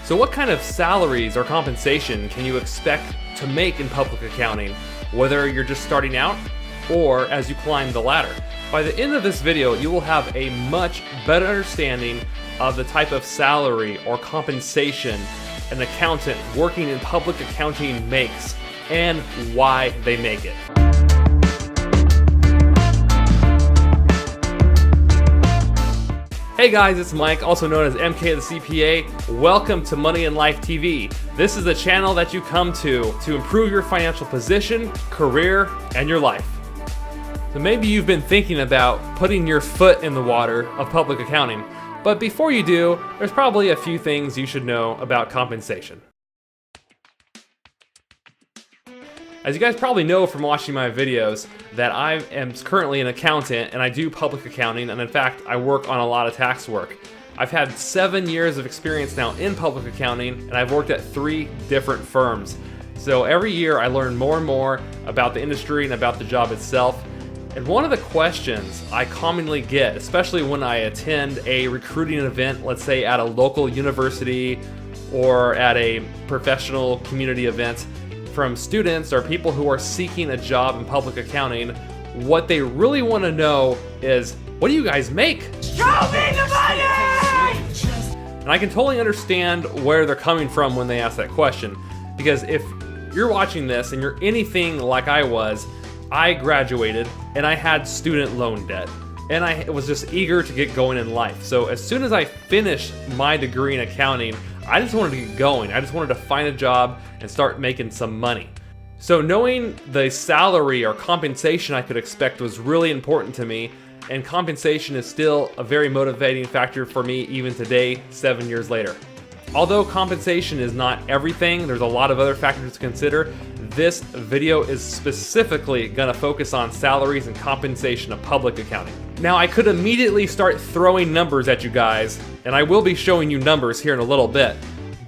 So what kind of salaries or compensation can you expect to make in public accounting, whether you're just starting out or as you climb the ladder? By the end of this video, you will have a much better understanding of the type of salary or compensation an accountant working in public accounting makes and why they make it. Hey guys, it's Mike, also known as MK the CPA. Welcome to Money and Life TV. This is the channel that you come to improve your financial position, career, and your life. So maybe you've been thinking about putting your foot in the water of public accounting, but before you do, there's probably a few things you should know about compensation. As you guys probably know from watching my videos, that I am currently an accountant and I do public accounting, and in fact, I work on a lot of tax work. I've had 7 years of experience now in public accounting, and I've worked at 3 different firms. So every year I learn more and more about the industry and about the job itself. And one of the questions I commonly get, especially when I attend a recruiting event, let's say at a local university or at a professional community event, from students or people who are seeking a job in public accounting, what they really want to know is, what do you guys make? Show me the money! And I can totally understand where they're coming from when they ask that question, because if you're watching this and you're anything like I was, I graduated and I had student loan debt, and I was just eager to get going in life. So as soon as I finished my degree in accounting, I just wanted to get going. I just wanted to find a job and start making some money. So knowing the salary or compensation I could expect was really important to me, and compensation is still a very motivating factor for me even today, 7 years later. Although compensation is not everything, there's a lot of other factors to consider. This video is specifically going to focus on salaries and compensation of public accounting. Now, I could immediately start throwing numbers at you guys, and I will be showing you numbers here in a little bit.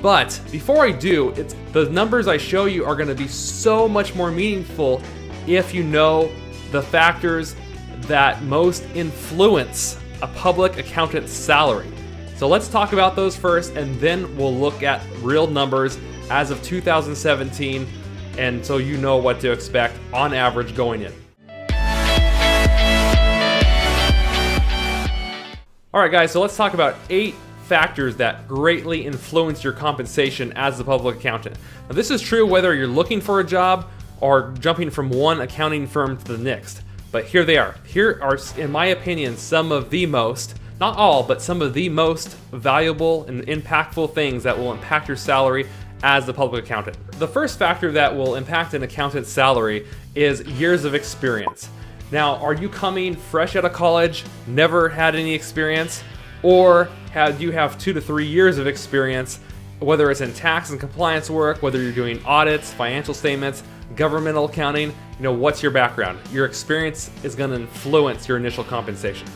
But before I do, the numbers I show you are going to be so much more meaningful if you know the factors that most influence a public accountant's salary. So let's talk about those first, and then we'll look at real numbers as of 2017, and so you know what to expect on average going in. Alright guys, so let's talk about 8 factors that greatly influence your compensation as a public accountant. Now this is true whether you're looking for a job or jumping from one accounting firm to the next. But here they are. Here are, in my opinion, some of the most, not all, but some of the most valuable and impactful things that will impact your salary as the public accountant. The first factor that will impact an accountant's salary is years of experience. Now, are you coming fresh out of college, never had any experience, or do you have 2 to 3 years of experience, whether it's in tax and compliance work, whether you're doing audits, financial statements, governmental accounting, what's your background? Your experience is going to influence your initial compensation.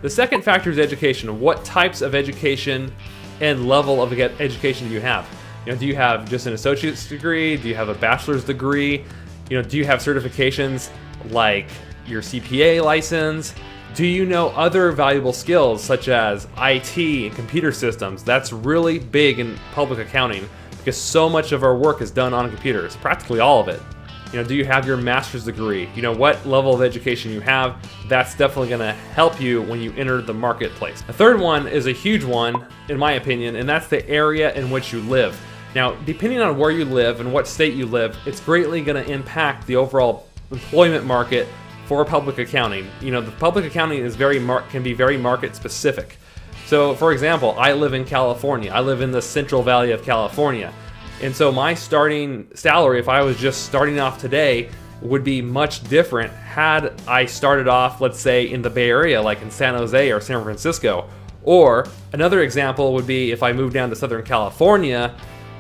The second factor is education. What types of education and level of education do you have? Do you have just an associate's degree? Do you have a bachelor's degree? Do you have certifications like your CPA license? Do you know other valuable skills such as IT and computer systems? That's really big in public accounting because so much of our work is done on computers, practically all of it. Do you have your master's degree? What level of education you have, that's definitely going to help you when you enter the marketplace. The third one is a huge one, in my opinion, and that's the area in which you live. Now, depending on where you live and what state you live, it's greatly going to impact the overall employment market for public accounting. The public accounting is can be very market specific. So, for example, I live in California. I live in the Central Valley of California. And so my starting salary, if I was just starting off today, would be much different had I started off, let's say, in the Bay Area, like in San Jose or San Francisco. Or another example would be if I moved down to Southern California,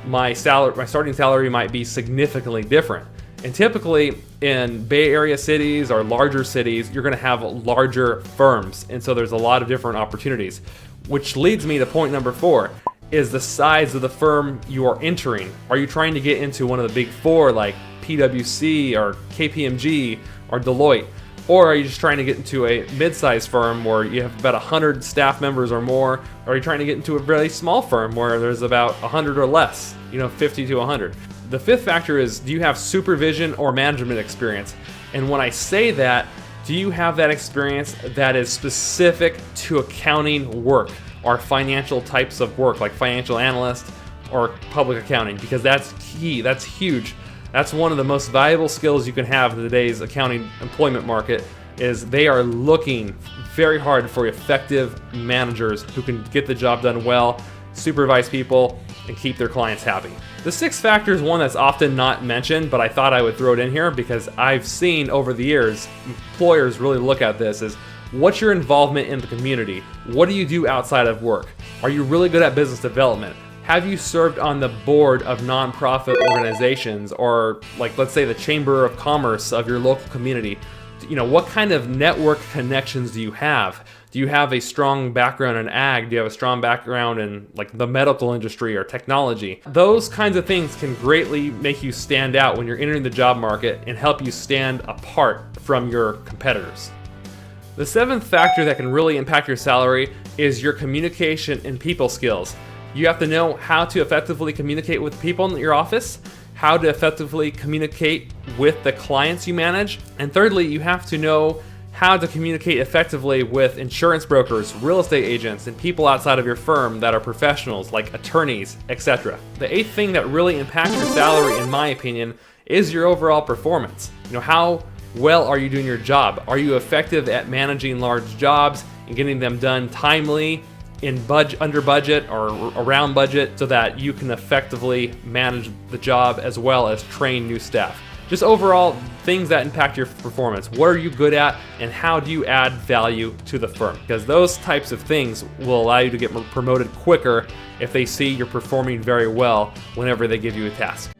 my starting salary might be significantly different. And typically in Bay Area cities or larger cities, you're going to have larger firms. And so there's a lot of different opportunities, which leads me to point number 4. Is the size of the firm you are entering. Are you trying to get into one of the big 4 like PwC or KPMG or Deloitte? Or are you just trying to get into a mid-sized firm where you have about 100 staff members or more? Or are you trying to get into a really small firm where there's about 100 or less, 50 to 100? The fifth factor is, do you have supervision or management experience? And when I say that, do you have that experience that is specific to accounting work or financial types of work, like financial analyst or public accounting? Because that's key, that's huge. That's one of the most valuable skills you can have in today's accounting employment market, is they are looking very hard for effective managers who can get the job done well, supervise people, and keep their clients happy. The sixth factor is one that's often not mentioned, but I thought I would throw it in here because I've seen over the years, employers really look at this as, what's your involvement in the community? What do you do outside of work? Are you really good at business development? Have you served on the board of nonprofit organizations, or like, let's say, the Chamber of Commerce of your local community? What kind of network connections do you have? Do you have a strong background in ag? Do you have a strong background in like the medical industry or technology? Those kinds of things can greatly make you stand out when you're entering the job market and help you stand apart from your competitors. The seventh factor that can really impact your salary is your communication and people skills. You have to know how to effectively communicate with people in your office, how to effectively communicate with the clients you manage, and thirdly, you have to know how to communicate effectively with insurance brokers, real estate agents, and people outside of your firm that are professionals like attorneys, etc. The eighth thing that really impacts your salary, in my opinion, is your overall performance. How well are you doing your job? Are you effective at managing large jobs and getting them done timely, under budget or around budget, so that you can effectively manage the job as well as train new staff? Just overall things that impact your performance. What are you good at, and how do you add value to the firm? Because those types of things will allow you to get promoted quicker if they see you're performing very well whenever they give you a task.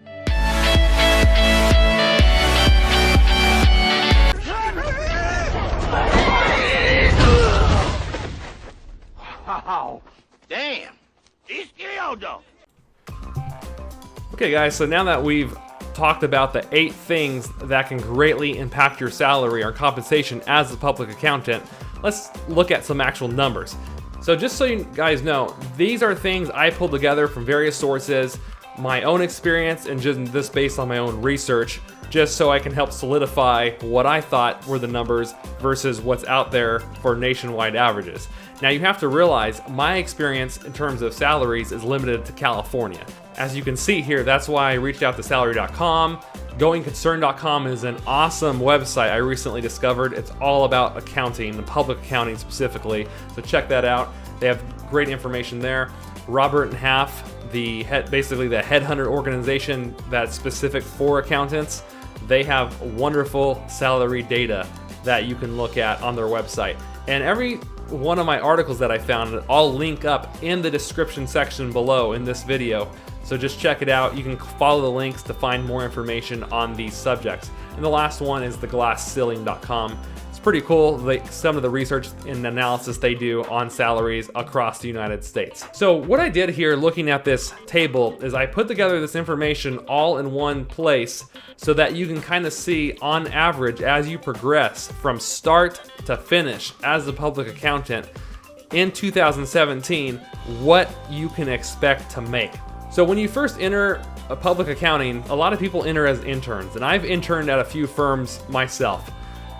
Wow, damn, he's killed. Okay guys, so now that we've talked about the 8 things that can greatly impact your salary or compensation as a public accountant, let's look at some actual numbers. So just so you guys know, these are things I pulled together from various sources, my own experience, and just this based on my own research, just so I can help solidify what I thought were the numbers versus what's out there for nationwide averages. Now you have to realize my experience in terms of salaries is limited to California. As you can see here, that's why I reached out to salary.com. Goingconcern.com is an awesome website I recently discovered. It's all about accounting, and public accounting specifically, so check that out. They have great information there. Robert and Half, basically the headhunter organization that's specific for accountants, they have wonderful salary data that you can look at on their website. And every one of my articles that I found, I'll link up in the description section below in this video. So just check it out. You can follow the links to find more information on these subjects. And the last one is theglassceiling.com. It's pretty cool, some of the research and analysis they do on salaries across the United States. So what I did here looking at this table is I put together this information all in one place so that you can kind of see on average as you progress from start to finish as a public accountant in 2017, what you can expect to make. So when you first enter a public accounting, a lot of people enter as interns, and I've interned at a few firms myself.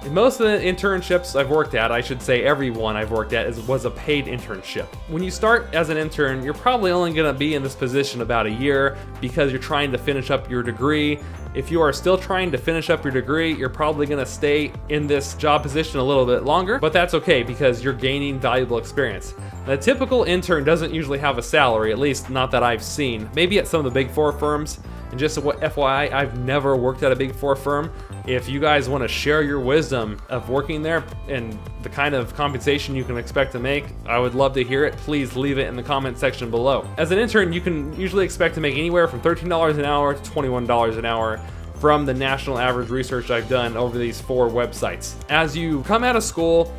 And most of the internships I've worked at, I should say every one I've worked at, was a paid internship. When you start as an intern, you're probably only going to be in this position about a year because you're trying to finish up your degree. If you are still trying to finish up your degree, you're probably going to stay in this job position a little bit longer, but that's okay because you're gaining valuable experience. The typical intern doesn't usually have a salary, at least not that I've seen. Maybe at some of the Big Four firms. And just FYI, I've never worked at a Big Four firm. If you guys want to share your wisdom of working there and the kind of compensation you can expect to make, I would love to hear it. Please leave it in the comment section below. As an intern, you can usually expect to make anywhere from $13 an hour to $21 an hour from the national average research I've done over these 4 websites. As you come out of school,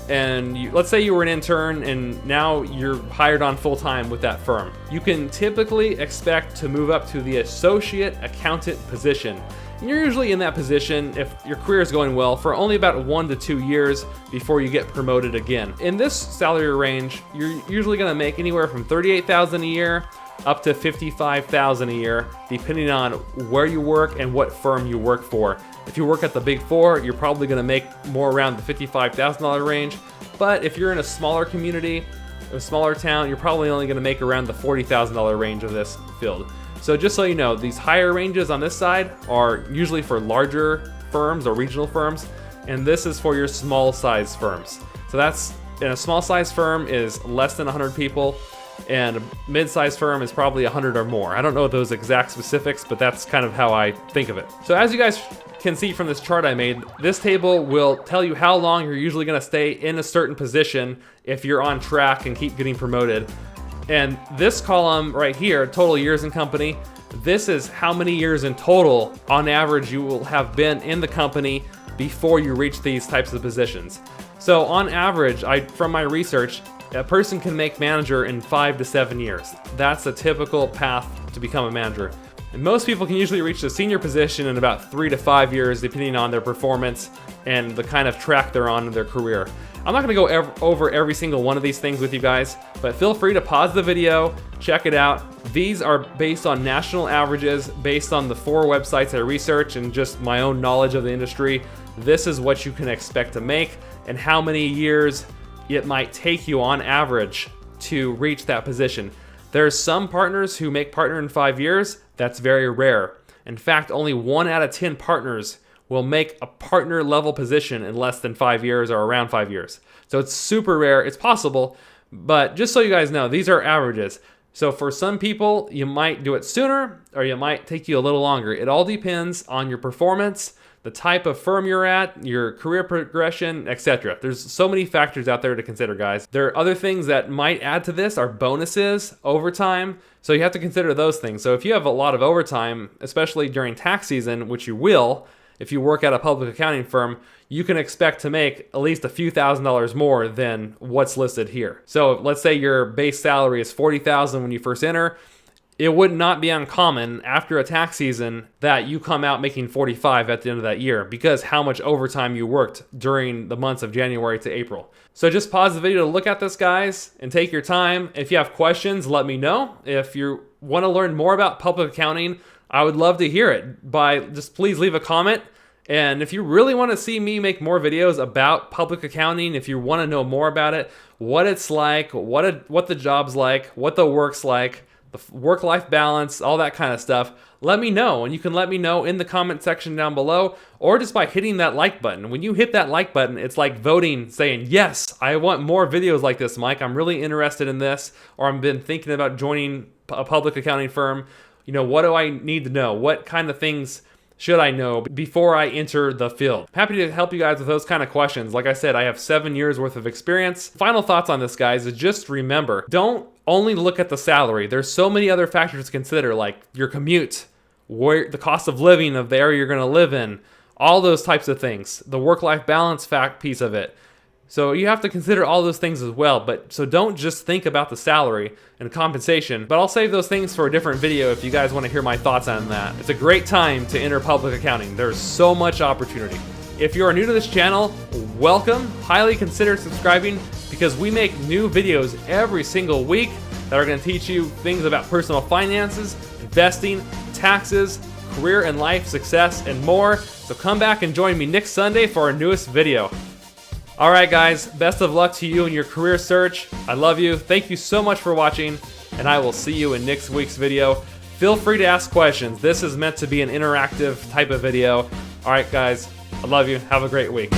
and let's say you were an intern and now you're hired on full-time with that firm. You can typically expect to move up to the associate accountant position. And you're usually in that position, if your career is going well, for only about 1 to 2 years before you get promoted again. In this salary range, you're usually going to make anywhere from $38,000 a year up to $55,000 a year, depending on where you work and what firm you work for. If you work at the Big Four, you're probably going to make more around the $55,000 range. But if you're in a smaller community, a smaller town, you're probably only going to make around the $40,000 range of this field. So just so you know, these higher ranges on this side are usually for larger firms or regional firms, and this is for your small size firms. So that's, in a small size firm is less than 100 people, and a mid-sized firm is probably 100 or more. I don't know those exact specifics, but that's kind of how I think of it. So as you guys can see from this chart I made, this table will tell you how long you're usually going to stay in a certain position if you're on track and keep getting promoted. And this column right here, total years in company, this is how many years in total on average you will have been in the company before you reach these types of positions. So on average, from my research, a person can make manager in 5 to 7 years. That's a typical path to become a manager. And most people can usually reach the senior position in about 3 to 5 years, depending on their performance and the kind of track they're on in their career. I'm not going to go over every single one of these things with you guys, but feel free to pause the video, check it out. These are based on national averages, based on the 4 websites I researched and just my own knowledge of the industry. This is what you can expect to make and how many years it might take you on average to reach that position. There's some partners who make partner in 5 years. That's very rare. In fact, only 1 out of 10 partners will make a partner level position in less than 5 years or around 5 years. So it's super rare. It's possible, but just so you guys know, these are averages. So for some people, you might do it sooner or you might take you a little longer. It all depends on your performance, the type of firm you're at, your career progression, etc. There's so many factors out there to consider, guys. There are other things that might add to this are bonuses, overtime. So you have to consider those things. So if you have a lot of overtime, especially during tax season, which you will, if you work at a public accounting firm, you can expect to make at least a few $1,000s more than what's listed here. So let's say your base salary is $40,000 when you first enter. It would not be uncommon after a tax season that you come out making $45,000 at the end of that year because how much overtime you worked during the months of January to April. So just pause the video to look at this, guys, and take your time. If you have questions, let me know. If you want to learn more about public accounting, I would love to hear it. Just please leave a comment. And if you really want to see me make more videos about public accounting, if you want to know more about it, what it's like, what the job's like, what the work's like, the work-life balance, all that kind of stuff, let me know. And you can let me know in the comment section down below or just by hitting that like button. When you hit that like button, it's like voting, saying, yes, I want more videos like this, Mike. I'm really interested in this, or I've been thinking about joining a public accounting firm. You know, what do I need to know? What kind of things should I know before I enter the field? Happy to help you guys with those kind of questions. Like I said, I have 7 years worth of experience. Final thoughts on this, guys, is just remember, don't only look at the salary. There's so many other factors to consider, like your commute, the cost of living of the area you're going to live in, all those types of things, the work-life balance piece of it. So you have to consider all those things as well. So don't just think about the salary and compensation, but I'll save those things for a different video if you guys want to hear my thoughts on that. It's a great time to enter public accounting. There's so much opportunity. If you are new to this channel, welcome. Highly consider subscribing because we make new videos every single week that are going to teach you things about personal finances, investing, taxes, career and life success, and more. So come back and join me next Sunday for our newest video. All right, guys, best of luck to you in your career search. I love you. Thank you so much for watching, and I will see you in next week's video. Feel free to ask questions. This is meant to be an interactive type of video. All right, guys, I love you. Have a great week.